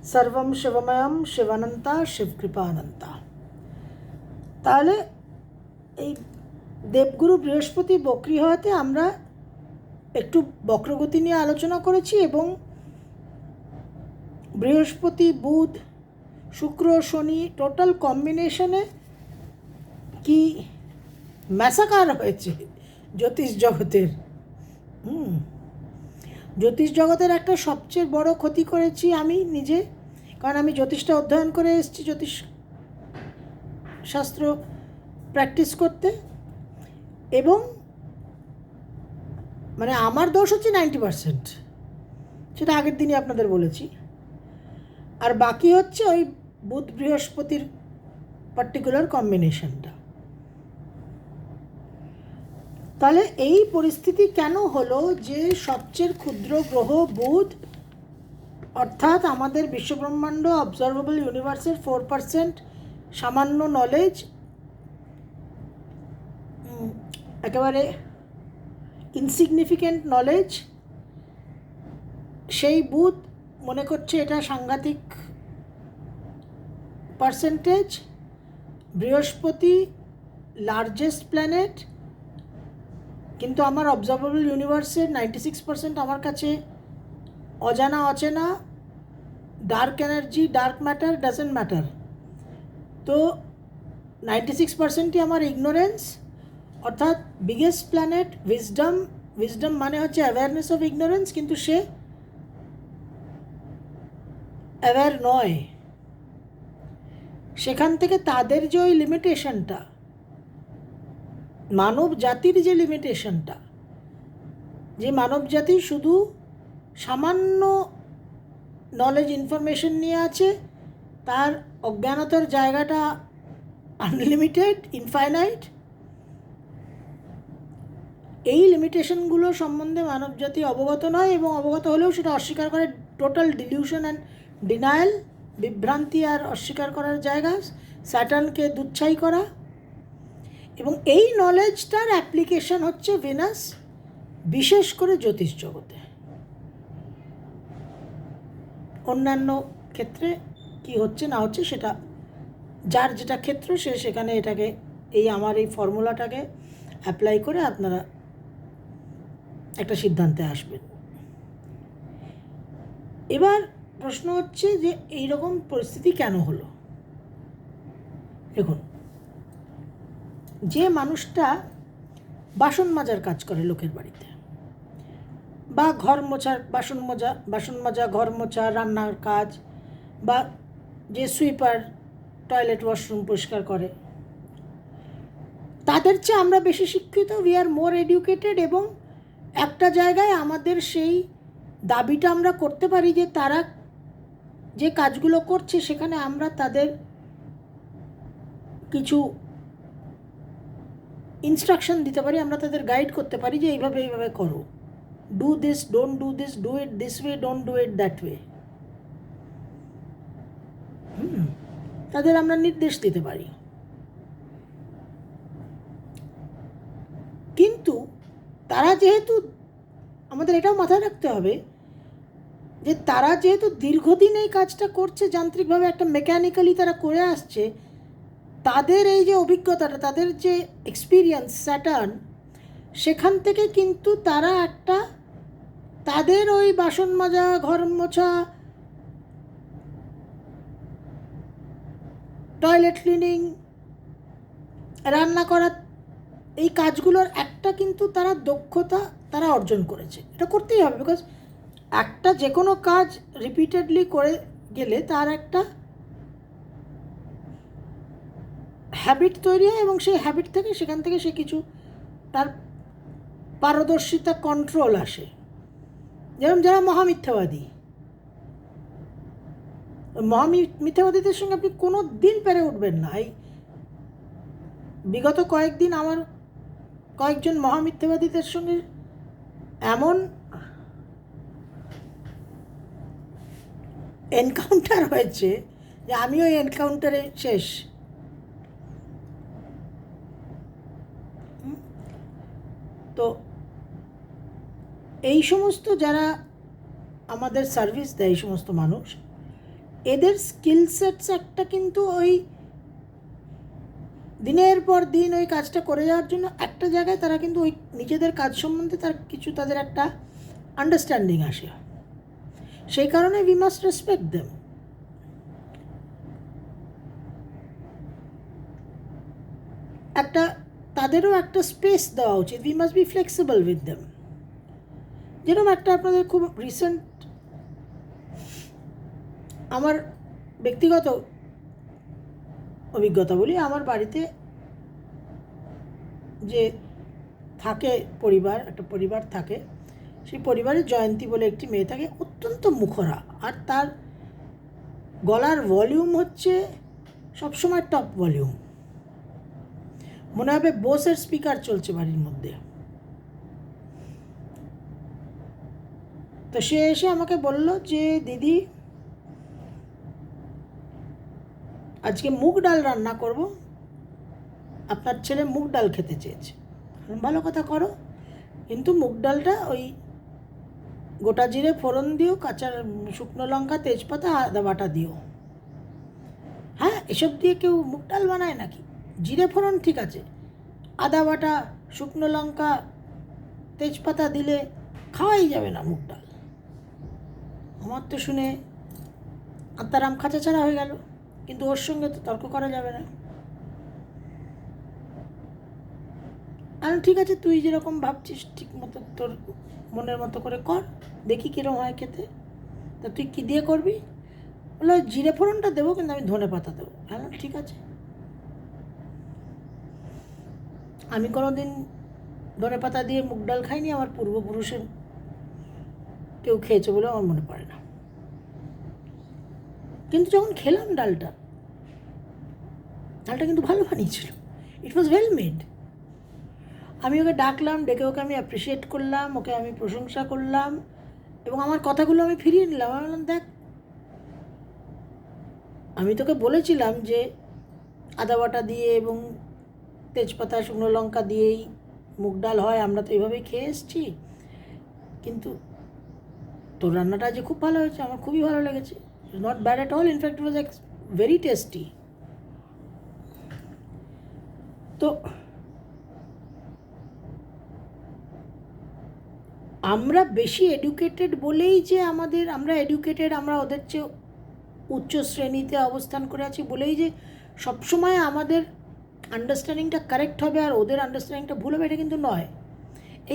সর্বম শিবময়ম শিবানন্তা শিবকৃপানন্তা। তাহলে এই দেবগুরু বৃহস্পতি বক্রী হওয়াতে আমরা একটু বক্রগতি নিয়ে আলোচনা করেছি এবং বৃহস্পতি বুধ শুক্র শনি টোটাল কম্বিনেশনে কি ম্যাসাকার হয়েছে জ্যোতিষ জগতের। জ্যোতিষ জগতের একটা সবচেয়ে বড় ক্ষতি করেছি আমি নিজে, কারণ আমি জ্যোতিষটা অধ্যয়ন করে এসেছি, জ্যোতিষ শাস্ত্র প্র্যাকটিস করতে, এবং মানে আমার দোষ হচ্ছে 90%, সেটা আগের দিনই আপনাদের বলেছি। আর বাকি হচ্ছে ওই বুধ বৃহস্পতির পার্টিকুলার কম্বিনেশনটা। তাহলে এই পরিস্থিতি কেন হলো যে সবচেয়ে ক্ষুদ্র গ্রহ বুধ, অর্থাৎ আমাদের বিশ্বব্রহ্মাণ্ড অবজারভেবল ইউনিভার্সের 4% সামান্য নলেজ, একেবারে ইনসিগনিফিকেন্ট নলেজ, সেই বুধ মনে করছে এটা সাংঘাতিক পার্সেন্টেজ। বৃহস্পতি লার্জেস্ট প্ল্যানেট, কিন্তু আমার অবজারভেবল ইউনিভার্সের 96% আমার কাছে অজানা অচেনা, dark energy dark matter doesn't matter. তো 96%ই আমার ইগনোরেন্স, অর্থাৎ বিগেস্ট প্ল্যানেট উইজডম। উইজডম মানে হচ্ছে অ্যাওয়ারনেস অফ ইগনোরেন্স, কিন্তু সে অ্যাওয়্যার নয়। সেখান থেকে তাদের যে ওই লিমিটেশনটা, মানব জাতির যে লিমিটেশনটা, যে মানব জাতি শুধু সামান্য নলেজ ইনফরমেশন নিয়ে আছে, তার অজ্ঞানতার জায়গাটা আনলিমিটেড ইনফাইনাইট, এই লিমিটেশনগুলো সম্বন্ধে মানব জাতি অবগত নয়, এবং অবগত হলেও সেটা অস্বীকার করে। টোটাল ডিলিউশন অ্যান্ড ডিনায়াল, বিভ্রান্তি আর অস্বীকার করার জায়গা, স্যাটার্নকে দুচ্ছাই করা। এবং এই নলেজটার অ্যাপ্লিকেশন হচ্ছে ভেনাস, বিশেষ করে জ্যোতিষ জগতে। অন্যান্য ক্ষেত্রে কি হচ্ছে না হচ্ছে সেটা যার যেটা ক্ষেত্র সে সেখানে এটাকে, এই আমার এই ফর্মুলাটাকে অ্যাপ্লাই করে আপনারা একটা সিদ্ধান্তে আসবেন। এবার প্রশ্ন হচ্ছে যে এই রকম পরিস্থিতি কেন হলো। দেখুন, যে মানুষটা বাসন মাজার কাজ করে লোকের বাড়িতে, বা ঘর মোছার, বাসন মাজা ঘর মোছা রান্নার কাজ, বা যে সুইপার টয়লেট ওয়াশরুম পরিষ্কার করে, তাদের চেয়ে আমরা বেশি শিক্ষিত, উই আর মোর এডুকেটেড, এবং একটা জায়গায় আমাদের সেই দাবিটা আমরা করতে পারি যে তারা যে কাজগুলো করছে সেখানে আমরা তাদের কিছু ইনস্ট্রাকশন দিতে পারি, আমরা তাদের গাইড করতে পারি যে এইভাবে এইভাবে করো, do this, don't do this, do it this way, don't do it that way. তাদের আমরা নির্দেশ দিতে পারি। কিন্তু তারা যেহেতু, আমাদের এটাও মাথায় রাখতে হবে যে তারা যেহেতু দীর্ঘদিন এই কাজটা করছে যান্ত্রিকভাবে, একটা মেকানিক্যালি তারা করে আসছে, তাদের এই যে অভিজ্ঞতাটা, তাদের যে এক্সপিরিয়েন্স স্যাটার্ন, সেখান থেকে কিন্তু তারা একটা তাদের ওই বাসন মাজা ঘর মোছা টয়লেট ক্লিনিং রান্না করা, এই কাজগুলোর একটা কিন্তু তারা দক্ষতা তারা অর্জন করেছে। এটা করতেই হবে, বিকজ একটা যে কোনো কাজ রিপিটেডলি করে গেলে তার একটা হ্যাবিট তৈরি হয়, এবং সেই হ্যাবিট থেকে সেখান থেকে সে কিছু তার পারদর্শিতা কন্ট্রোল আসে। যেমন যারা মহামিথ্যাবাদী, মহামিথ্যাবাদীদের সঙ্গে আপনি কোনো দিন পেরে উঠবেন না। এই বিগত কয়েকদিন আমার কয়েকজন মহামিথ্যাবাদীদের সঙ্গে এমন এনকাউন্টার হয়েছে যে আমি ওই এনকাউন্টারে শেষ। তো এই সমস্ত যারা আমাদের সার্ভিস দেয়, এই সমস্ত মানুষ, এদের স্কিল সেটস একটা কিন্তু ওই দিনের পর দিন ওই কাজটা করে যাওয়ার জন্য একটা জায়গায় তারা কিন্তু ওই নিজেদের কাজ সম্বন্ধে তাদের একটা আন্ডারস্ট্যান্ডিং আসে। সেই কারণে উই মাস্ট রেসপেক্ট দেম। তাদেরও একটা স্পেস দেওয়া উচিত। We must be flexible with them. যেরকম একটা আপনাদের খুব রিসেন্ট আমার ব্যক্তিগত অভিজ্ঞতা বলি। আমার বাড়িতে যে থাকে একটা পরিবার থাকে, সেই পরিবারের জয়ন্তী বলে একটি মেয়ে থাকে, অত্যন্ত মুখরা, আর তার গলার ভলিউম হচ্ছে সবসময় টপ ভলিউম, মনে হবে বোসের স্পিকার চলছে বাড়ির মধ্যে। তো সে এসে আমাকে বলল যে দিদি আজকে মুগ ডাল রান্না করব, আপনার ছেলে মুগ ডাল খেতে চেয়েছে। ভালো কথা, করো, কিন্তু মুগ ডালটা ওই গোটা জিরে ফোড়ন দিও, কাঁচা শুকনো লঙ্কা, তেজপাতা, আদা বাটা দিও। হ্যাঁ, এসব দিয়ে কেউ মুগ ডাল বানায় নাকি? জিরে ফোড়ন ঠিক আছে, আদা বাটা, শুকনো লঙ্কা, তেজপাতা দিলে খাওয়াই যাবে না মুগ ডাল। আমার তো শুনে আত্মারাম খাঁচা ছাড়া হয়ে গেল, কিন্তু ওর সঙ্গে তো তর্ক করা যাবে না। আর ঠিক আছে, তুই যেরকম ভাবছিস ঠিক মতো তোর মনের মতো করে কর, দেখি কীরকম হয় খেতে। তা তুই কী দিয়ে করবি? বললো জিরে ফোড়নটা দেবো, কিন্তু আমি ধনে পাতা দেবো। হ্যাঁ, ঠিক আছে। আমি কোনো দিন ধনে পাতা দিয়ে মুগ ডাল খাইনি, আমার পূর্বপুরুষের কেউ খেয়েছে বলে আমার মনে পড়ে না। কিন্তু যখন খেলাম ডালটা কিন্তু ভালো বানিয়েছিল, ইট ওয়াজ ওয়েল মেড। আমি ওকে ডাকলাম, ডেকে ওকে আমি অ্যাপ্রিসিয়েট করলাম, ওকে আমি প্রশংসা করলাম, এবং আমার কথাগুলো আমি ফিরিয়ে নিলাম। আমি বললাম, দেখ, আমি তোকে বলেছিলাম যে আদা বাটা দিয়ে এবং তেজপাতা, শুকনো লঙ্কা দিয়েই মুগ ডাল হয়, আমরা তো এইভাবেই খেয়ে এসেছি, কিন্তু তোর রান্নাটা যে খুব ভালো হয়েছে, আমার খুবই ভালো লেগেছে। Not bad at all, in fact it was very tasty. তো আমরা বেশি এডুকেটেড বলেই যে আমরা এডুকেটেড, আমরা ওদের চেয়ে উচ্চ শ্রেণীতে অবস্থান করে আছি বলেই যে সবসময় আমাদের আন্ডারস্ট্যান্ডিংটা কারেক্ট হবে আর ওদের আন্ডারস্ট্যান্ডিংটা ভুল হবে, এটা কিন্তু নয়।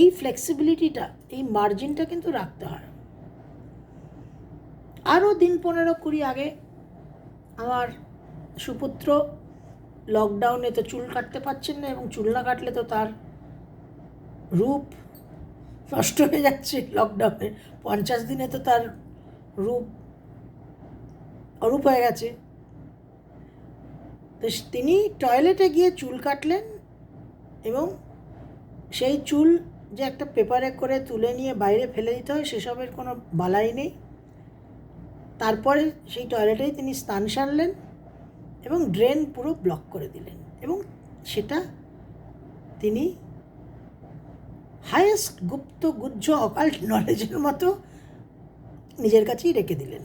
এই ফ্লেক্সিবিলিটিটা, এই মার্জিনটা কিন্তু রাখতে হয়। আরও দিন 15-20 আগে আমার সুপুত্র লকডাউনে তো চুল কাটতে পারছেন না, এবং চুল না কাটলে তো তার রূপ নষ্ট হয়ে যাচ্ছে। লকডাউনে 50 দিনে তো তার রূপ অরূপ হয়ে গেছে। তো তিনি টয়লেটে গিয়ে চুল কাটলেন, এবং সেই চুল যে একটা পেপারে করে তুলে নিয়ে বাইরে ফেলে দিতে হয়, সেসবের কোনো বালাই নেই। তারপরে সেই টয়লেটেই তিনি স্নান সারলেন এবং ড্রেন পুরো ব্লক করে দিলেন, এবং সেটা তিনি হায়েস্ট গুপ্ত গুহ্য অকাল্ট নলেজের মতো নিজের কাছেই রেখে দিলেন।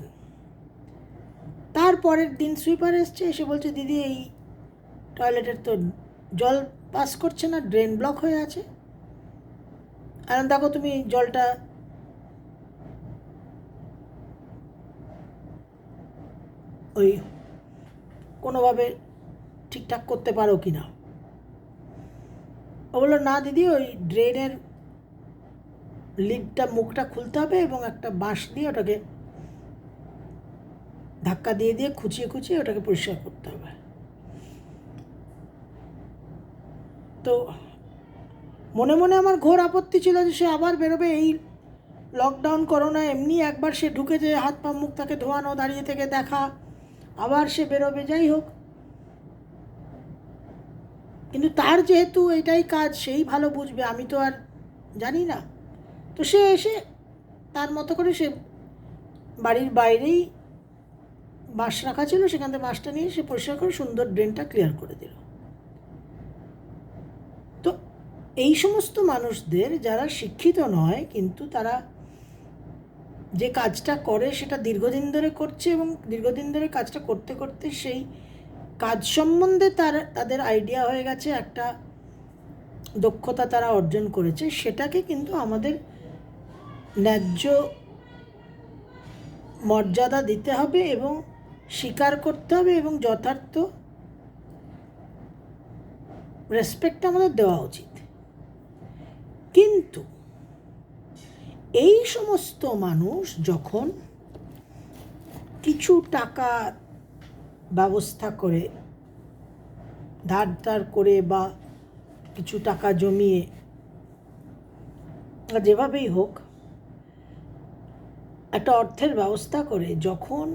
তারপরের দিন সুইপার এসছে, এসে বলছে, দিদি এই টয়লেটের তো জল পাস করছে না, ড্রেন ব্লক হয়ে আছে। আর দেখো, তুমি জলটা ওই কোনোভাবে ঠিকঠাক করতে পারো কি না? ও বললো, না দিদি, ওই ড্রেনের লিডটা, মুখটা খুলতে হবে, এবং একটা বাঁশ দিয়ে ওটাকে ধাক্কা দিয়ে দিয়ে খুঁচিয়ে খুঁচিয়ে ওটাকে পরিষ্কার করতে হবে। তো মনে মনে আমার ঘোর আপত্তি ছিল যে সে আবার বেরোবে। এই লকডাউন, করোনা, এমনি একবার সে ঢুকেছে, হাত পা মুখ তাকে ধোয়ানো, দাঁড়িয়ে থেকে দেখা, আবার সে বেরোবে, যাই হোক। কিন্তু তার যেহেতু এটাই কাজ, সেই ভালো বুঝবে, আমি তো আর জানি না। তো সে এসে তার মতো করে সে বাড়ির বাইরেই বাঁশ রাখা ছিল, সেখান থেকে বাঁশটা নিয়ে সে পরিষ্কার করে সুন্দর ড্রেনটা ক্লিয়ার করে দিল। তো এই সমস্ত মানুষদের, যারা শিক্ষিত নয় কিন্তু তারা যে কাজটা করে সেটা দীর্ঘদিন ধরে করছে এবং দীর্ঘদিন ধরে কাজটা করতে করতে সেই কাজ সম্বন্ধে তাদের আইডিয়া হয়ে গেছে, একটা দক্ষতা তারা অর্জন করেছে, সেটাকে কিন্তু আমাদের ন্যায্য মর্যাদা দিতে হবে এবং স্বীকার করতে হবে এবং যথার্থ রেসপেক্ট আমাদের দেওয়া উচিত। কিন্তু এই সমস্ত মানুষ যখন কিছু টাকা ব্যবস্থা করে, ধার করে বা কিছু টাকা জমিয়ে, যেভাবেই হোক একটা অর্থের ব্যবস্থা করে যখন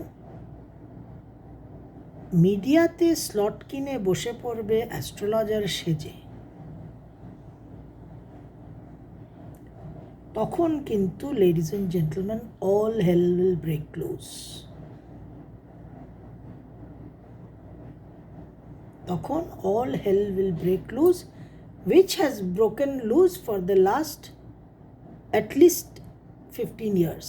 মিডিয়াতে স্লট কিনে বসে পড়বে অ্যাস্ট্রোলজার সেজে, তখন কিন্তু ladies and gentleman all hell will break loose. তখন all hell will break loose, which has broken loose for the last at least 15 years.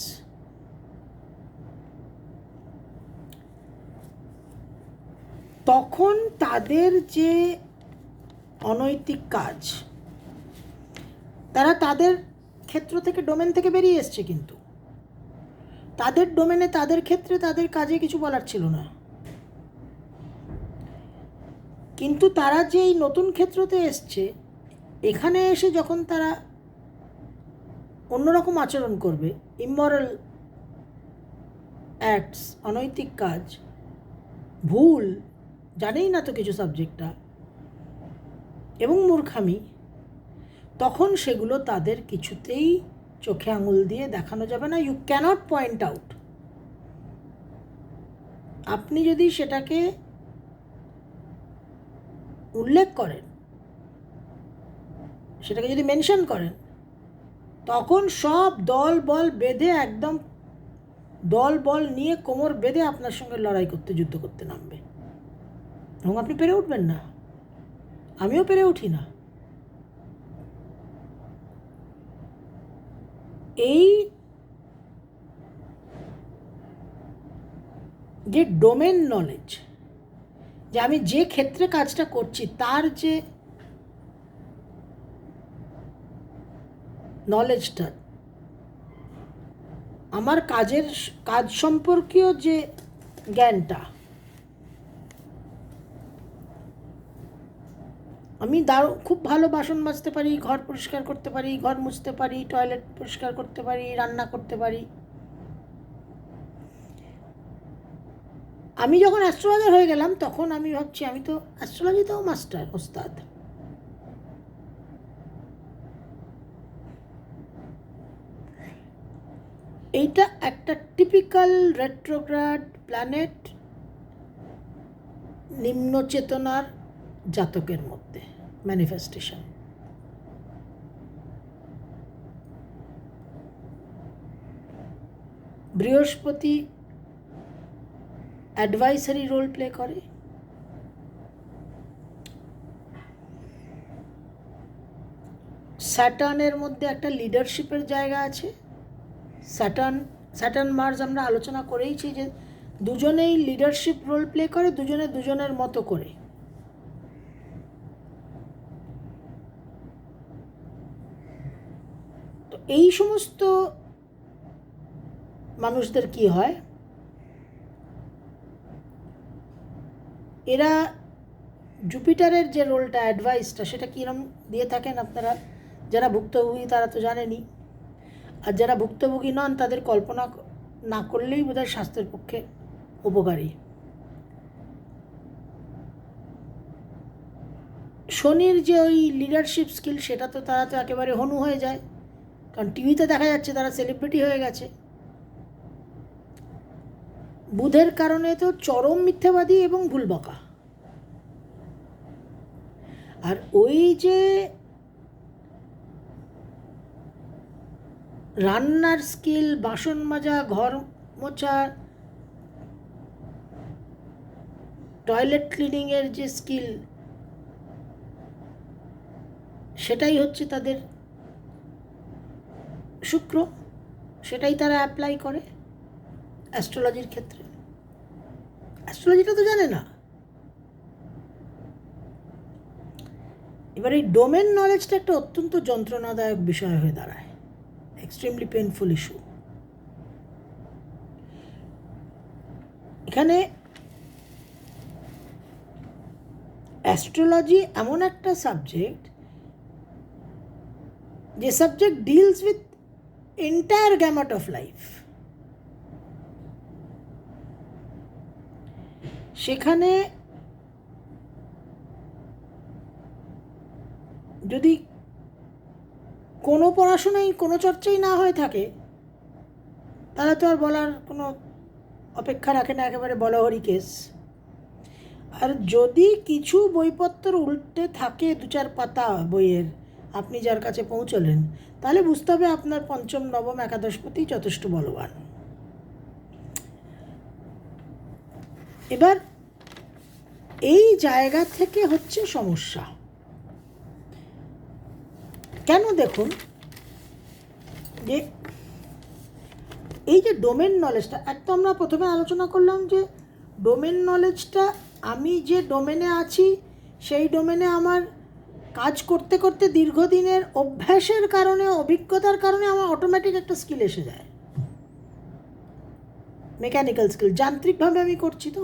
তখন তাদের যে অনৈতিক কাজ, তারা তাদের ক্ষেত্র থেকে, ডোমেন থেকে বেরিয়ে এসছে, কিন্তু তাদের ডোমেনে, তাদের ক্ষেত্রে, তাদের কাজে কিছু বলার ছিল না। কিন্তু তারা যে এই নতুন ক্ষেত্রতে এসছে, এখানে এসে যখন তারা অন্যরকম আচরণ করবে, ইমমরাল অ্যাক্টস, অনৈতিক কাজ, ভুল, জানেই না তো কিছু সাবজেক্টটা, এবং মূর্খামি, তখন সেগুলো তাদের কিছুতেই চোখে আঙুল দিয়ে দেখানো যাবে না। You can't point out. আপনি যদি সেটাকে উল্লেখ করেন, সেটাকে যদি মেনশন করেন, তখন সব দল বল বেঁধে, একদম দল বল নিয়ে কোমর বেঁধে আপনার সঙ্গে লড়াই করতে, যুদ্ধ করতে নামবে, এবং আপনি পেরে উঠবেন না। আমিও পেরে উঠি না। এই যে ডোমেন নলেজ, যে আমি যে ক্ষেত্রে কাজটা করছি তার যে নলেজটা, আমার কাজ সম্পর্কীয় যে জ্ঞানটা, আমি খুব ভালো বাসন মাজতে পারি, ঘর পরিষ্কার করতে পারি, ঘর মুছতে পারি, টয়লেট পরিষ্কার করতে পারি, রান্না করতে পারি। আমি যখন অ্যাস্ট্রোলজার হয়ে গেলাম, তখন আমি ভাবছি আমি তো অ্যাস্ট্রোলজিতেও মাস্টার, ওস্তাদ। এইটা একটা টিপিক্যাল রেট্রোগ্রাড প্ল্যানেট নিম্ন চেতনার জাতকের মধ্যে ম্যানিফেস্টেশন। বৃহস্পতি অ্যাডভাইসারি রোল প্লে করে, স্যাটার্নের মধ্যে একটা লিডারশিপের জায়গা আছে। স্যাটার্ন মার্স আমরা আলোচনা করেইছি যে দুজনেই লিডারশিপ রোল প্লে করে, দুজনে দুজনের মতো করে। তো এই সমস্ত মানুষদের কি হয়, এরা জুপিটারের যে রোলটা, অ্যাডভাইসটা, সেটা কীরকম দিয়ে থাকেন আপনারা যারা ভুক্তভোগী তারা তো জানেনই, আর যারা ভুক্তভোগী নন তাদের কল্পনা না করলেই বোধহয় স্বাস্থ্যের পক্ষে উপকারী। শনির যে ওই লিডারশিপ স্কিল, সেটা তো তারা তো একেবারে হনু হয়ে যায়, কারণ টিভিতে দেখা যাচ্ছে তারা সেলিব্রিটি হয়ে গেছে। বুধের কারণে তো চরম মিথ্যাবাদী এবং ভুলবকা। আর ওই যে রান্নার স্কিল, বাসন মাজা, ঘর মোছা, টয়লেট ক্লিনিংয়ের যে স্কিল, সেটাই হচ্ছে তাদের শুক্র। সেটাই তারা অ্যাপ্লাই করে অ্যাস্ট্রোলজির ক্ষেত্রে। অ্যাস্ট্রোলজিটা তো জানে না। এবার এই ডোমেন নলেজটা একটা অত্যন্ত যন্ত্রণাদায়ক বিষয় হয়ে দাঁড়ায়, এক্সট্রিমলি পেইনফুল ইস্যু। এখানে অ্যাস্ট্রোলজি এমন একটা সাবজেক্ট যে subject deals with entire gamut of life. সেখানে যদি কোনো পড়াশোনাই, কোনো চর্চাই না হয়ে থাকে, তাহলে তো আর বলার কোনো অপেক্ষা রাখে না, একেবারে বলহরি কেস। আর যদি কিছু বইপত্র উল্টে থাকে 2-4 পাতা বইয়ের, আপনি যার কাছে পৌঁছলেন, তাহলে বুঝতে হবে আপনার পঞ্চম, নবম, একাদশপতি যথেষ্ট বলবান। এবার এই জায়গা থেকে হচ্ছে সমস্যা। কেন? দেখুন, যে এই যে ডোমেন নলেজটা, এক তো আমরা প্রথমে আলোচনা করলাম যে ডোমেন নলেজটা, আমি যে ডোমেনে আছি সেই ডোমেনে আমার কাজ করতে করতে দীর্ঘদিনের অভ্যাসের কারণে, অভিজ্ঞতার কারণে আমার অটোমেটিক একটা স্কিল এসে যায়, মেকানিক্যাল স্কিল, যান্ত্রিকভাবে আমি করছি। তো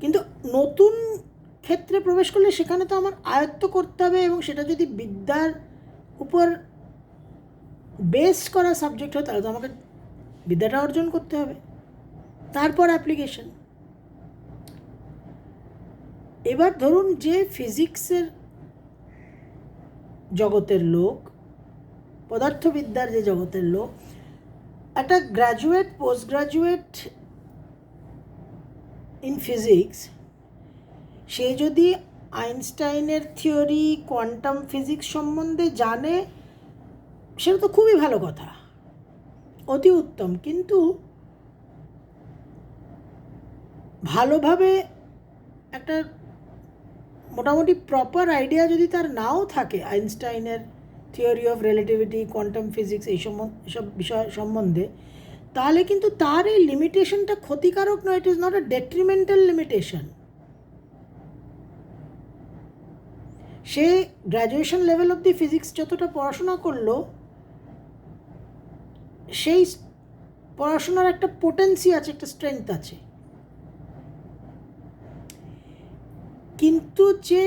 কিন্তু নতুন ক্ষেত্রে প্রবেশ করলে সেখানে তো আমার আয়ত্ত করতে হবে, এবং সেটা যদি বিদ্যার উপর বেস করা সাবজেক্ট হয়, তাহলে তো আমাকে বিদ্যাটা অর্জন করতে হবে, তারপর অ্যাপ্লিকেশন। এবার ধরুন, যে ফিজিক্সের জগতের লোক, পদার্থবিদ্যার যে জগতের লোক, একটা graduate, post graduate in physics, সে যদি আইনস্টাইনের থিওরি, কোয়ান্টাম ফিজিক্স সম্বন্ধে জানে, সেটা তো খুবই ভালো কথা, অতি উত্তম। কিন্তু ভালোভাবে একটা মোটামুটি প্রপার আইডিয়া যদি তার নাও থাকে আইনস্টাইনের theory of relativity, quantum physics, এইসব বিষয় সম্বন্ধে, তাহলে কিন্তু তার এই লিমিটেশনটা ক্ষতিকারক নয়, it is not a detrimental limitation. Say graduation level অবধি ফিজিক্স যতটা পড়াশোনা করলো, সেই পড়াশোনার একটা পোটেন্সি আছে, একটা স্ট্রেংথ আছে। কিন্তু যে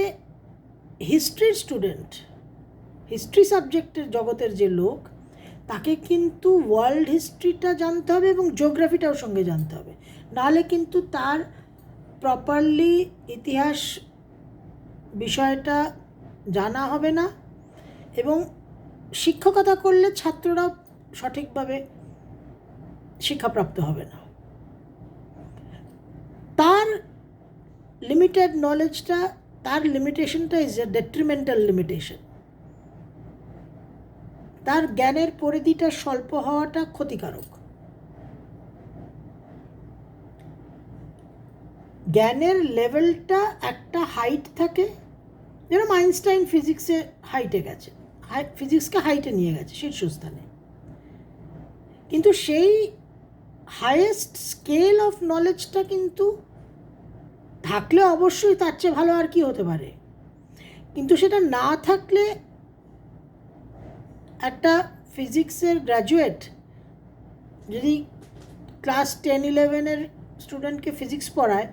হিস্ট্রির স্টুডেন্ট, হিস্ট্রি সাবজেক্টের জগতের যে লোক, তাকে কিন্তু ওয়ার্ল্ড হিস্ট্রিটা জানতে হবে এবং জিওগ্রাফিটাও সঙ্গে জানতে হবে, নাহলে কিন্তু তার প্রপারলি ইতিহাস বিষয়টা জানা হবে না, এবং শিক্ষকতা করলে ছাত্ররাও সঠিকভাবে শিক্ষাপ্রাপ্ত হবে না। তার লিমিটেড নলেজটা, তার লিমিটেশনটা ইজ এ ডেট্রিমেন্টাল লিমিটেশন। তার জ্ঞানের পরিধিটা স্বল্প হওয়াটা ক্ষতিকারক। জ্ঞানের লেভেলটা একটা হাইট থাকে, যেরকম আইনস্টাইন ফিজিক্সে হাইটে গেছে, ফিজিক্সকে হাইটে নিয়ে গেছে শীর্ষস্থানে, কিন্তু সেই হাইয়েস্ট স্কেল অফ নলেজটা কিন্তু থাকলে অবশ্যই তার চেয়ে ভালো আর কি হতে পারে, কিন্তু সেটা না থাকলে একটা ফিজিক্সের গ্র্যাজুয়েট যদি ক্লাস 10-11 স্টুডেন্টকে ফিজিক্স পড়ায়,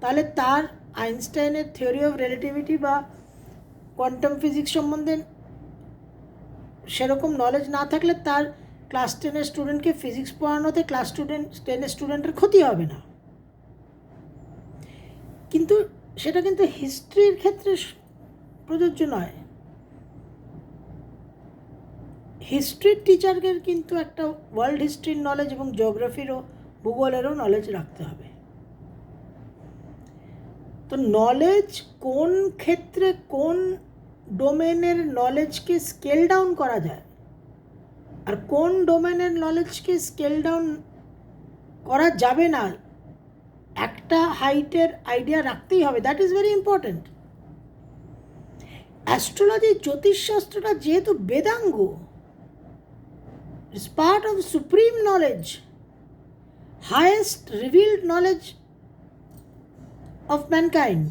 তাহলে তার আইনস্টাইনের থিওরি অফ রিলেটিভিটি বা কোয়ান্টাম ফিজিক্স সম্বন্ধে সেরকম নলেজ না থাকলে তার ক্লাস 10 স্টুডেন্টকে ফিজিক্স পড়ানোতে ক্লাস 10 স্টুডেন্টের ক্ষতি হবে না। কিন্তু সেটা কিন্তু হিস্ট্রির ক্ষেত্রে প্রযোজ্য নয়। হিস্ট্রির টিচারদের কিন্তু একটা ওয়ার্ল্ড হিস্ট্রির নলেজ এবং জিওগ্রাফিরও, ভূগোলেরও নলেজ রাখতে হবে। তো নলেজ কোন ক্ষেত্রে, কোন ডোমেনের নলেজকে স্কেল ডাউন করা যায়, আর কোন ডোমেনের নলেজকে স্কেল ডাউন করা যাবে না, একটা হাইটের আইডিয়া রাখতেই হবে, that is very important. Astrology, জ্যোতিষশাস্ত্রটা যেহেতু Vedanga, It's part of supreme knowledge, highest revealed knowledge of mankind.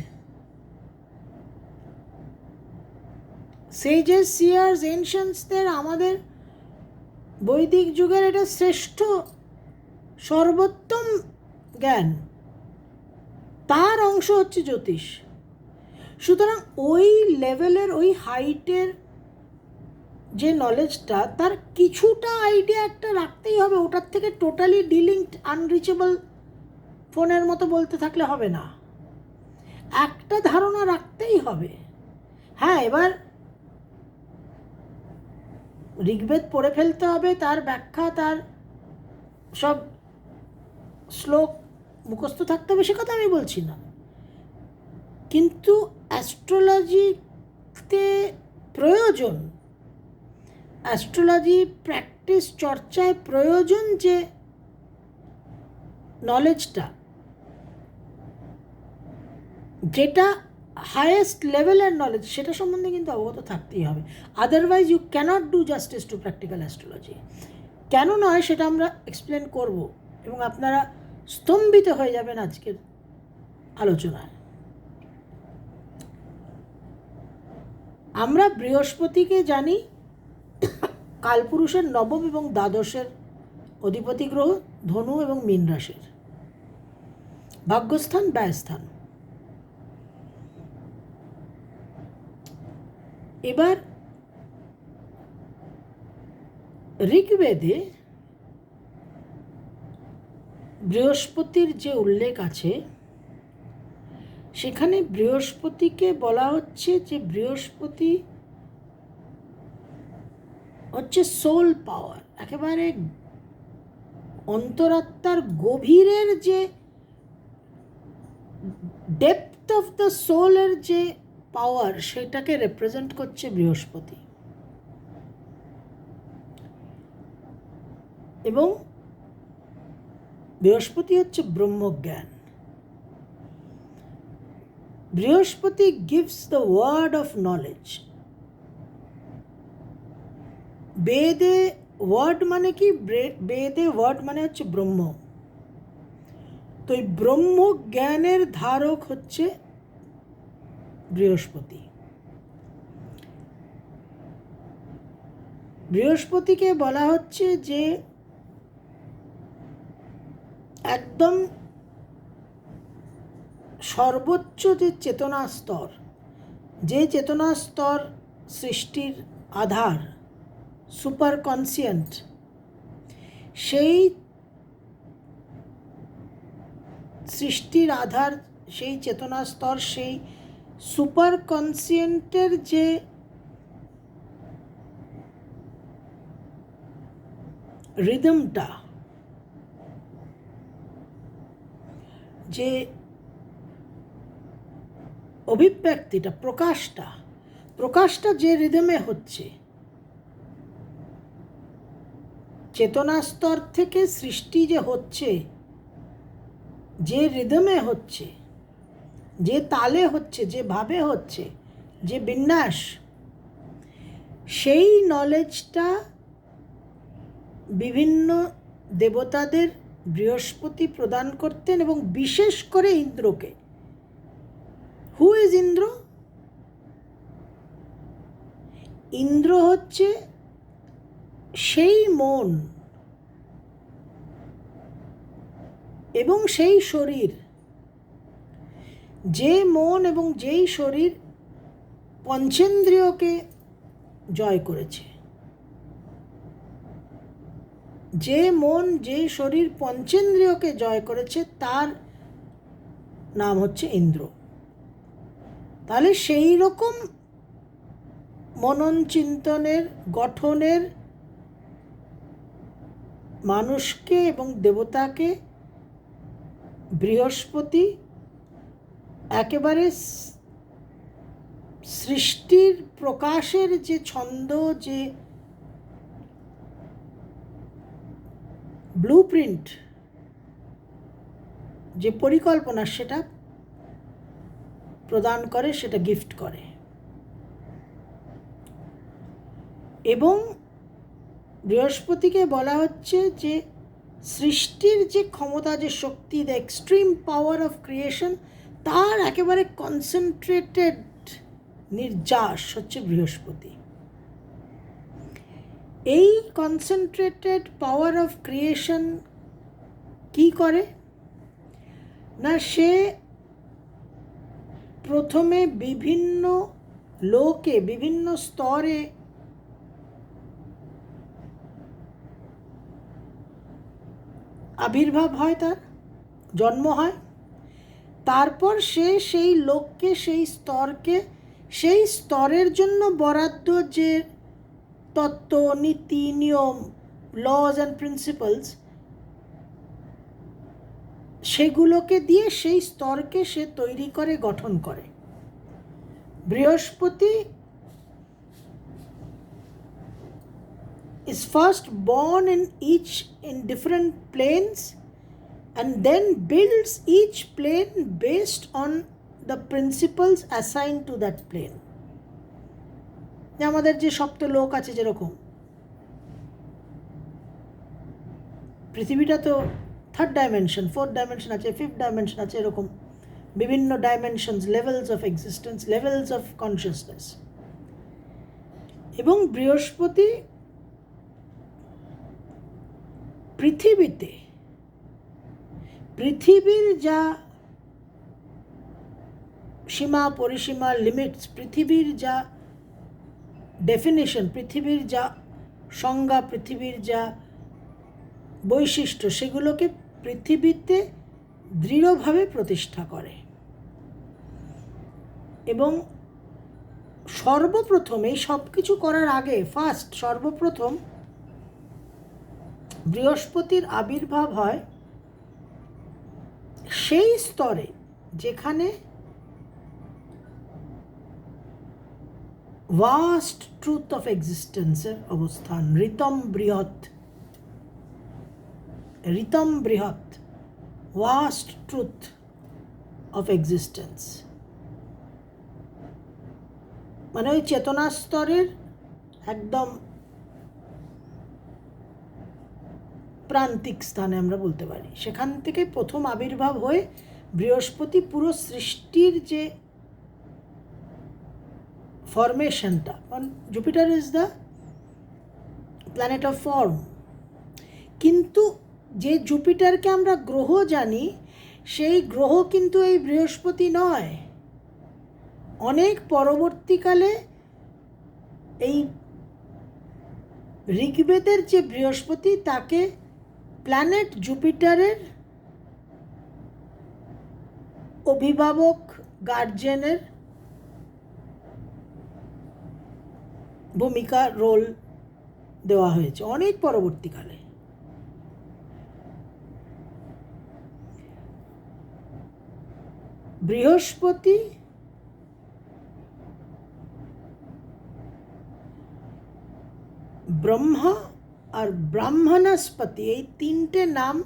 Sages, seers, ancientsদের আমাদের বৈদিক যুগের এটা শ্রেষ্ঠ সর্বোত্তম জ্ঞান, তার অংশ হচ্ছে জ্যোতিষ। সুতরাং ওই লেভেলের, ওই হাইটের যে নলেজটা, তার কিছুটা আইডিয়া একটা রাখতেই হবে। ওটার থেকে টোটালি ডিলিঙ্কড, আনরিচেবল ফোনের মতো বলতে থাকলে হবে না, একটা ধারণা রাখতেই হবে। হ্যাঁ, এবার ঋগ্বেদ পড়ে ফেলতে হবে, তার ব্যাখ্যা, তার সব শ্লোক মুখস্থ থাকতে হবে, সে কথা আমি বলছি না। কিন্তু অ্যাস্ট্রোলজিতে প্রয়োজন, অ্যাস্ট্রোলজি প্র্যাকটিস চর্চায় প্রয়োজন যে নলেজটা, যেটা হায়েস্ট লেভেলের নলেজ, সেটা সম্বন্ধে কিন্তু অবগত থাকতেই হবে। Otherwise you can't do justice to practical astrology. কেন নয় সেটা আমরা এক্সপ্লেন করব, এবং আপনারা স্তম্ভিত হয়ে যাবেন আজকের আলোচনায়। আমরা বৃহস্পতিকে জানি কালপুরুষের নবম এবং দ্বাদশের অধিপতি গ্রহ, ধনু এবং মীন রাশির ভাগ্যস্থান, ব্যয়স্থান। এবার ঋগ্বেদে বৃহস্পতির যে উল্লেখ আছে, সেখানে বৃহস্পতিকে বলা হচ্ছে যে বৃহস্পতি হচ্ছে সোল পাওয়ার, একেবারে অন্তরাত্মার গভীরের যে ডেপথ অফ দ্য সোলের যে পাওয়ার, সেটাকে রিপ্রেজেন্ট করছে বৃহস্পতি। এবং বৃহস্পতি হচ্ছে ব্রহ্মজ্ঞান। বৃহস্পতি gives the word of knowledge. বেদে ওয়ার্ড মানে কি? বেদে ওয়ার্ড মানে হচ্ছে ব্রহ্ম। তো এই ব্রহ্মজ্ঞানের ধারক হচ্ছে বৃহস্পতি। বৃহস্পতিকে বলা হচ্ছে যে একদম সর্বোচ্চ যে চেতনা স্তর, যে চেতনা স্তর সৃষ্টির আধার, সুপার কনসিয়েন্ট, সেই সৃষ্টির আধার, সেই চেতনা স্তর, সেই সুপার কনসিয়েন্টের যে রিদমটা, যে অভিব্যক্তিটা, প্রকাশটা যে রিদমে হচ্ছে, চেতনা স্তর থেকে সৃষ্টি যে হচ্ছে, যে রিদমে হচ্ছে, যে তালে হচ্ছে, যে ভাবে হচ্ছে, যে বিন্যাস, সেই নলেজটা বিভিন্ন দেবতাদের বৃহস্পতি প্রদান করতেন, এবং বিশেষ করে ইন্দ্রকে। Who is Indra? ইন্দ্র হচ্ছে সেই মন এবং সেই শরীর, যে মন এবং যেই শরীর পঞ্চেন্দ্রিয়কে জয় করেছে। যে মন, যে শরীর পঞ্চেন্দ্রিয়কে জয় করেছে, তার নাম হচ্ছে ইন্দ্র। তাহলে সেই রকম মনন চিন্তনের, গঠনের মানুষকে এবং দেবতাকে বৃহস্পতি একেবারে সৃষ্টির প্রকাশের যে ছন্দ, যে ব্লুপ্রিন্ট, যে পরিকল্পনা, সেটা প্রদান করে, সেটা গিফট করে। এবং বৃহস্পতিকে বলা হচ্ছে যে সৃষ্টির যে ক্ষমতা, যে শক্তি, the extreme power of creation, তার একেবারে কনসেন্ট্রেটেড নির্যাস হচ্ছে বৃহস্পতি। এই কনসেন্ট্রেটেড পাওয়ার অফ ক্রিয়েশন কি করে না, সে প্রথমে বিভিন্ন লোকে, বিভিন্ন স্তরে আবির্ভাব হয়, তার জন্ম হয়। তারপর সে সেই লোককে, সেই স্তরকে, সেই স্তরের জন্য বরাদ্দ যে তত্ত্ব, নীতি, নিয়ম, লজ অ্যান্ড প্রিন্সিপালস, সেগুলোকে দিয়ে সেই স্তরকে সে তৈরি করে, গঠন করে। বৃহস্পতি is first born in different planes and then builds each plane based on the principles assigned to that plane. আমাদের যে সপ্ত লোক আছে, যেরকম পৃথিবীটা তো থার্ড ডাইমেনশন, ফোর্থ ডাইমেনশন আছে, ফিফথ ডাইমেনশন আছে, এরকম বিভিন্ন dimensions, levels of existence, levels of consciousness. এবং বৃহস্পতি পৃথিবীতে, পৃথিবীর যা সীমা পরিসীমা, লিমিটস, পৃথিবীর যা ডেফিনেশন, পৃথিবীর যা সংজ্ঞা, পৃথিবীর যা বৈশিষ্ট্য, সেগুলোকে পৃথিবীতে দৃঢ়ভাবে প্রতিষ্ঠা করে। এবং সর্বপ্রথম, এই সব কিছু করার আগে, সর্বপ্রথম বৃহস্পতির আবির্ভাব হয় সেই স্তরে যেখানে ভাস্ট ট্রুথ অফ এক্সিস্টেন্সের অবস্থান, ঋতম বৃহৎ, ভাস্ট ট্রুথ অফ এক্সিস্টেন্স, মানে ওই চেতনা স্তরের একদম প্রান্তিক স্থানে আমরা বলতে পারি। সেখান থেকে প্রথম আবির্ভাব হয়ে বৃহস্পতি পুরো সৃষ্টির যে ফরমেশনটা, কারণ Jupiter is the planet of form, কিন্তু যে জুপিটারকে আমরা গ্রহ জানি, সেই গ্রহ কিন্তু এই বৃহস্পতি নয়। অনেক পরবর্তীকালে এই ঋগ্বেদের যে বৃহস্পতি, তাকে প্ল্যানেট জুপিটারের অভিভাবক, গার্জেনের ভূমিকা, রোল দেওয়া হয়েছে অনেক পরবর্তীকালে। বৃহস্পতি ব্রহ্মা আর ব্রাহ্মণস্পতি, এই তিনটে নাম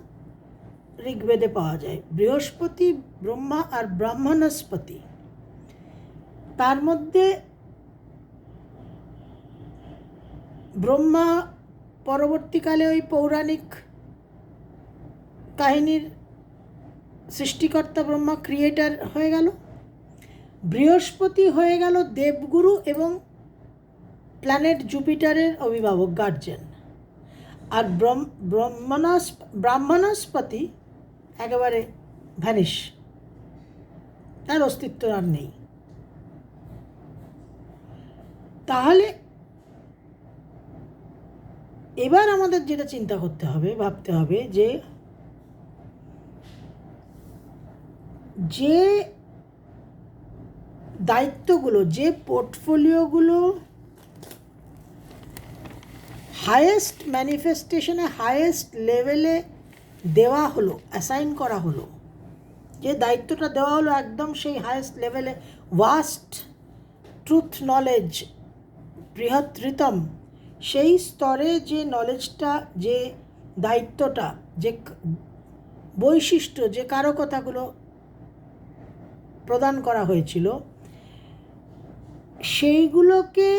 ঋগ্বেদে পাওয়া যায়। বৃহস্পতি, ব্রহ্মা আর ব্রাহ্মণস্পতি। তার মধ্যে ব্রহ্মা পরবর্তীকালে ওই পৌরাণিক কাহিনীর সৃষ্টিকর্তা, ব্রহ্মা ক্রিয়েটার হয়ে গেল। বৃহস্পতি হয়ে গেল দেবগুরু এবং প্ল্যানেট জুপিটারের অভিভাবক, গার্জেন। আর ব্রাহ্মণস্পতি একেবারে ভ্যানিশ, তার অস্তিত্ব আর নেই। তাহলে এবার আমাদের যেটা চিন্তা করতে হবে, ভাবতে হবে, যে দায়িত্বগুলো, যে পোর্টফোলিওগুলো হায়েস্ট ম্যানিফেস্টেশনে, হায়েস্ট লেভেলে দেওয়া হলো, অ্যাসাইন করা হলো, যে দায়িত্বটা দেওয়া হলো একদম সেই হায়েস্ট লেভেলে, ভাস্ট ট্রুথ নলেজ, বৃহৎ, সেই স্তরে যে নলেজটা, যে দায়িত্বটা, যে বৈশিষ্ট্য, যে কারকতাগুলো প্রদান করা হয়েছিল, সেইগুলোকে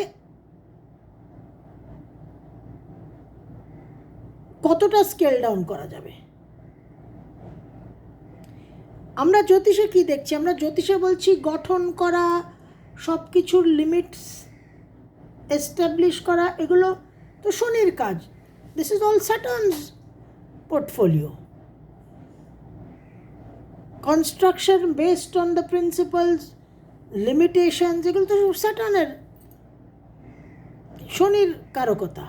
কতটা স্কেল ডাউন করা যাবে। আমরা জ্যোতিষে কি দেখছি? আমরা জ্যোতিষে বলছি গঠন করা, সব কিছুর লিমিটস এস্টাবলিশ করা, এগুলো তো শনির কাজ। This is all স্যাটার্নস portfolio. Construction based on the principles, limitations, এগুলো তো স্যাটার্নের, শনির কারকতা।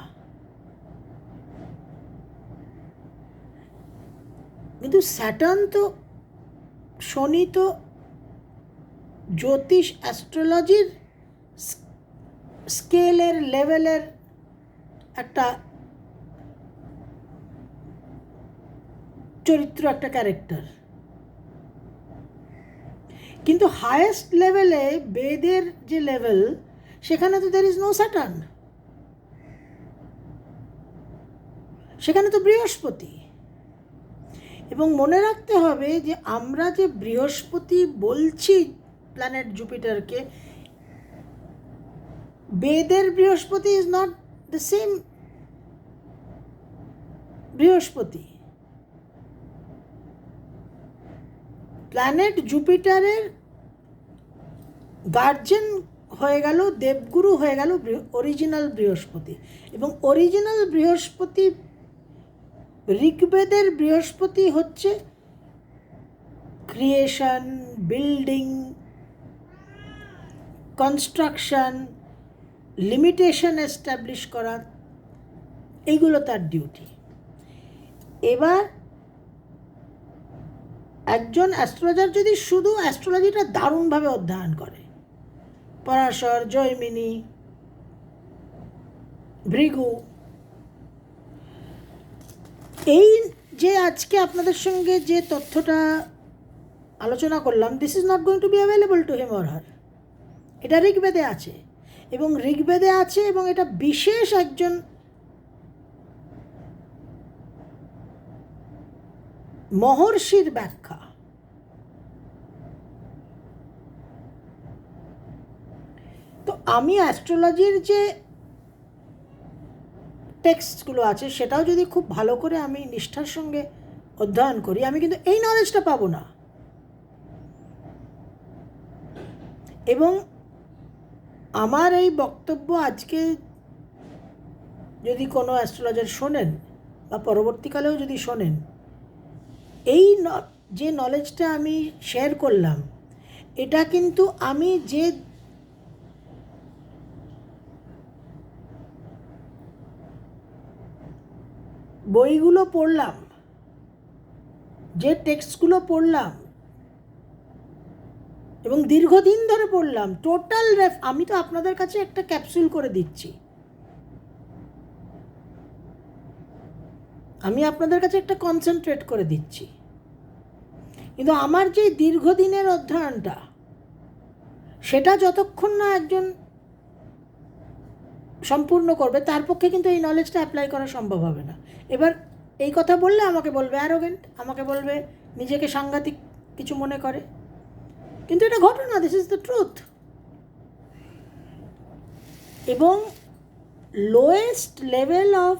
কিন্তু স্যাটার্ন তো, শনি তো জ্যোতিষ অ্যাস্ট্রোলজির স্কেলের লেভেলের একটা চরিত্র, একটা ক্যারেক্টার। কিন্তু হায়েস্ট লেভেলে বেদের যে লেভেল, সেখানে তো দের ইজ নো স্যাটার্ন, সেখানে তো বৃহস্পতি। এবং মনে রাখতে হবে যে আমরা যে বৃহস্পতি বলছি প্ল্যানেট জুপিটারকে, বেদের বৃহস্পতি ইজ নট দ্য সেম বৃহস্পতি। প্ল্যানেট জুপিটারের গার্জেন হয়ে গেল, দেবগুরু হয়ে গেল অরিজিনাল বৃহস্পতি। এবং অরিজিনাল বৃহস্পতি, ঋগ্বেদের বৃহস্পতি হচ্ছে creation, building, construction, limitation establish করা, এইগুলো তার ডিউটি। এবার একজন অ্যাস্ট্রোলজার যদি শুধু অ্যাস্ট্রোলজিটা দারুণভাবে অধ্যয়ন করে, পরাশর, জৈমিনী, ভৃগু, এই যে আজকে আপনাদের সঙ্গে যে তথ্যটা আলোচনা করলাম, this is not going to be available to him or her. এটা ঋগ্বেদে আছে, এবং ঋগ্বেদে আছে, এবং এটা বিশেষ একজন মহর্ষির ব্যাখ্যা। তো আমি অ্যাস্ট্রোলজির যে টেক্সটগুলো আছে সেটাও যদি খুব ভালো করে আমি নিষ্ঠার সঙ্গে অধ্যয়ন করি, আমি কিন্তু এই নলেজটা পাবো না। এবং আমার এই বক্তব্য আজকে যদি কোনো অ্যাস্ট্রোলজার শোনেন, বা পরবর্তীকালেও যদি শোনেন, এই যে নলেজটা আমি শেয়ার করলাম, এটা কিন্তু আমি যে বইগুলো পড়লাম, যে টেক্সটগুলো পড়লাম, এবং দীর্ঘদিন ধরে পড়লাম, টোটাল আমি তো আপনাদের কাছে একটা ক্যাপসুল করে দিচ্ছি, আমি আপনাদের কাছে একটা কনসেন্ট্রেট করে দিচ্ছি। কিন্তু আমার যে দীর্ঘদিনের অধ্যয়নটা, সেটা যতক্ষণ না একজন সম্পূর্ণ করবে, তার পক্ষে কিন্তু এই নলেজটা অ্যাপ্লাই করা সম্ভব হবে না। এবার এই কথা বললে আমাকে বলবে অ্যারোগেন্ট, আমাকে বলবে নিজেকে সাংঘাতিক কিছু মনে করে, কিন্তু এটা ঘটনা, দিস ইজ দ্য ট্রুথ। এবং লোয়েস্ট লেভেল অফ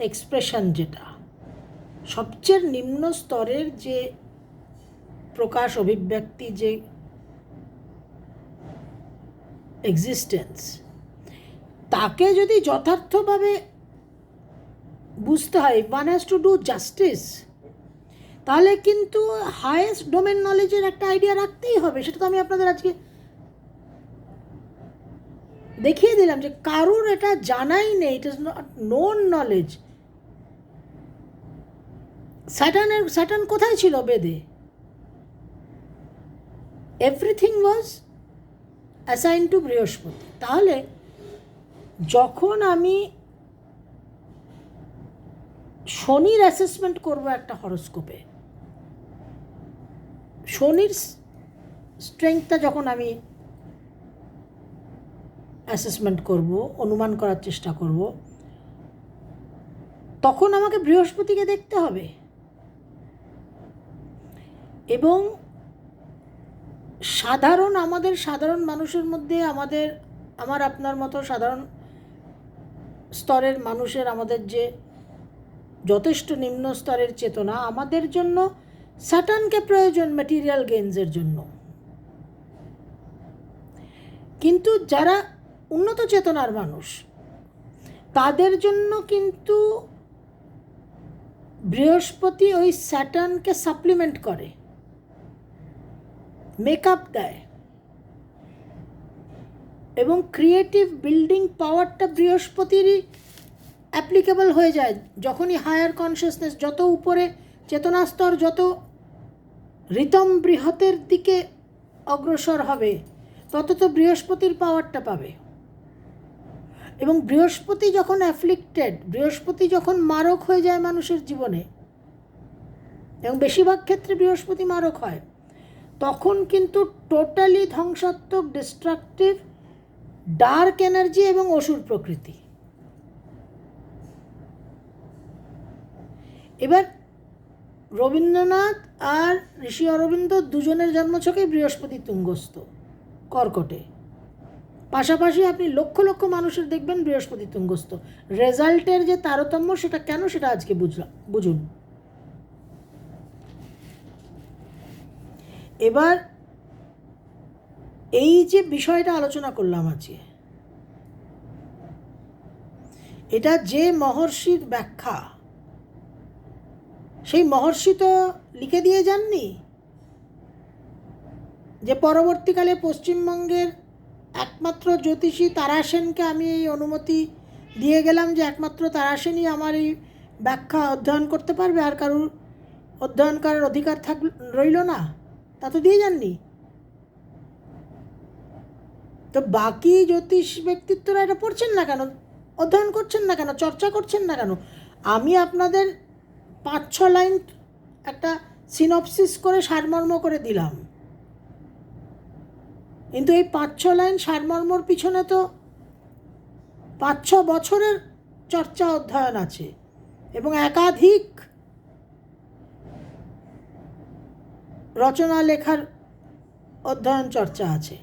এক্সপ্রেশন, যেটা সবচেয়ে নিম্ন স্তরের যে প্রকাশ, অভিব্যক্তি, যে এক্সিস্টেন্স, তাকে যদি যথার্থভাবে বুঝতে হয়, one has to do justice, তাহলে কিন্তু হায়েস্ট ডোমেন নলেজের একটা আইডিয়া রাখতেই হবে। সেটা তো আমি আপনাদের আজকে দেখিয়ে দিলাম যে কারুর এটা জানাই নেই, it is not known knowledge. Saturn কোথায় ছিল বেদে? এভরিথিং ওয়াজ অ্যাসাইন টু বৃহস্পতি। তাহলে যখন আমি শনির অ্যাসেসমেন্ট করব একটা হরোস্কোপে, শনির স্ট্রেংথটা যখন আমি অ্যাসেসমেন্ট করব, অনুমান করার চেষ্টা করব, তখন আমাকে বৃহস্পতিকে দেখতে হবে। এবং আমাদের সাধারণ মানুষের মধ্যে, আমার আপনার মতো সাধারণ স্তরের মানুষের আমাদের যে যথেষ্ট নিম্ন স্তরের চেতনা, আমাদের জন্য স্যাটার্নকে প্রয়োজন ম্যাটেরিয়াল গেইনসের জন্য। কিন্তু যারা উন্নত চেতনার মানুষ তাদের জন্য কিন্তু বৃহস্পতি ওই স্যাটার্নকে সাপ্লিমেন্ট করে, মেকআপ দেয়, এবং ক্রিয়েটিভ বিল্ডিং পাওয়ারটা বৃহস্পতিরই অ্যাপ্লিকেবল হয়ে যায়। যখনই হায়ার কনসিয়াসনেস যত উপরে চেতনা স্তর যত রিতম বৃহতের দিকে অগ্রসর হবে তত তো বৃহস্পতির পাওয়ারটা পাবে। এবং বৃহস্পতি যখন অ্যাফ্লিক্টেড, বৃহস্পতি যখন মারক হয়ে যায় মানুষের জীবনে, এবং বেশিরভাগ ক্ষেত্রে বৃহস্পতি মারক হয়, তখন কিন্তু টোটালি ধ্বংসাত্মক, ডিস্ট্রাকটিভ, ডার্ক এনার্জি এবং অসুর প্রকৃতি। এবার রবীন্দ্রনাথ আর ঋষি অরবিন্দ দুজনের জন্মছকেই বৃহস্পতি তুঙ্গস্থ কর্কটে, পাশাপাশি আপনি লক্ষ লক্ষ মানুষের দেখবেন বৃহস্পতি তুঙ্গস্থ। রেজাল্টের যে তারতম্য সেটা কেন, সেটা আজকে বুঝুন। এবার এই যে বিষয়টা আলোচনা করলাম আজকে, এটা যে মহর্ষির ব্যাখ্যা, সেই মহর্ষি তো লিখে দিয়ে যাননি যে পরবর্তীকালে পশ্চিমবঙ্গের একমাত্র জ্যোতিষী তারাসেনকে আমি এই অনুমতি দিয়ে গেলাম যে একমাত্র তারাসেনই আমার এই ব্যাখ্যা অধ্যয়ন করতে পারবে, আর কারুর অধ্যয়ন করার অধিকার রইল না, তা তো দিয়ে যাননি। তো বাকি জ্যোতিষ ব্যক্তিত্বরা এটা পড়ছেন না কেন, অধ্যয়ন করছেন না কেন, চর্চা করছেন না কেন? আমি আপনাদের 5-6 লাইন একটা সিনপসিস করে সারমর্ম করে দিলাম, কিন্তু এই 5-6 লাইন সারমর্মর পিছনে তো 5-6 বছরের চর্চা অধ্যয়ন আছে, এবং একাধিক রচনা লেখার অধ্যয়ন চর্চা আছে।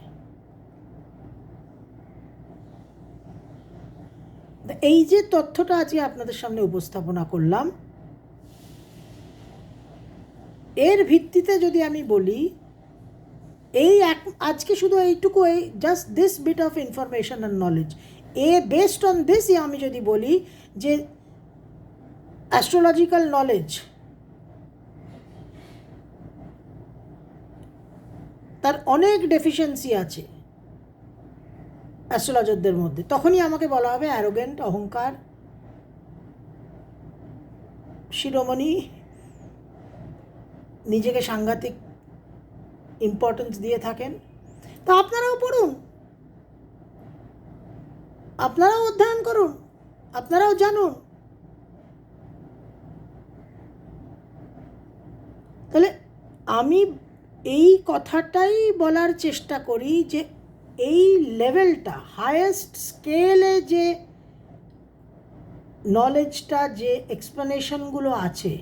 এই যে তথ্যটা আজকে আপনাদের সামনে উপস্থাপনা করলাম, এর ভিত্তিতে যদি আমি বলি, এই আজকে শুধু এইটুকু, এই just this bit of information and knowledge, based on this আমি যদি বলি যে অ্যাস্ট্রোলজিক্যাল নলেজ তার অনেক ডেফিসিয়েন্সি আছে অ্যাস্ট্রোলজারদের মধ্যে, তখনই আমাকে বলা হবে অ্যারোগেন্ট, অহংকার, শিরোমণি, নিজেকে সাংঘাতিক ইম্পর্টেন্স দিয়ে থাকেন। তা আপনারাও পড়ুন, আপনারাও অধ্যয়ন করুন, আপনারাও জানুন। তাহলে আমি এই কথাটাই বলার চেষ্টা করি যে এই লেভেলটা, হায়েস্ট স্কেলে যে নলেজটা, যে এক্সপ্লেনেশনগুলো আছে,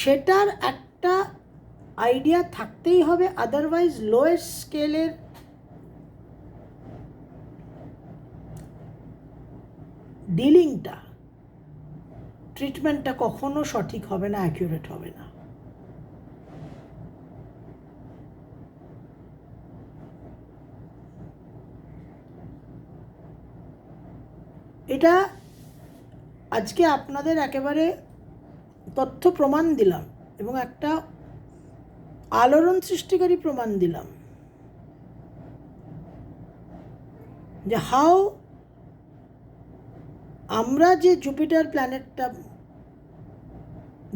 সেটার একটা আইডিয়া থাকতেই হবে, আদারওয়াইজ লোয়েস্ট স্কেলের ডিলিংটা, ট্রিটমেন্টটা কখনো সঠিক হবে না, অ্যাকিউরেট হবে না। এটা আজকে আপনাদের একেবারে তথ্য প্রমাণ দিলাম, এবং একটা আলোড়ন সৃষ্টিকারী প্রমাণ দিলাম যে হাউ আমরা যে জুপিটার প্ল্যানেটটা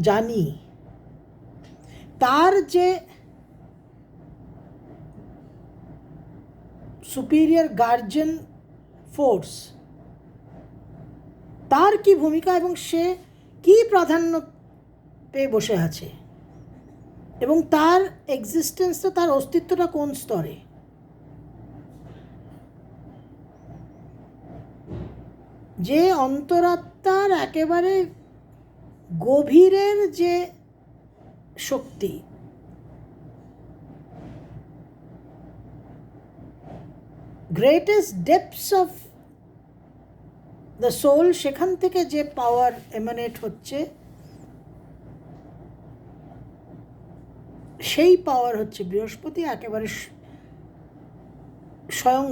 জানি, তার যে সুপিরিয়র গার্জিয়ান ফোর্স, তার কি ভূমিকা এবং সে কি প্রাধান্য পেয়ে বসে আছে, এবং তার এক্সিস্টেন্সটা, তার অস্তিত্বটা কোন স্তরে, যে অন্তরাত্মার একেবারে গভীরের যে শক্তি, greatest depths of the soul, সেখান থেকে যে পাওয়ার এমানেট হচ্ছে, সেই পাওয়ার হচ্ছে বৃহস্পতি, একেবারে স্বয়ং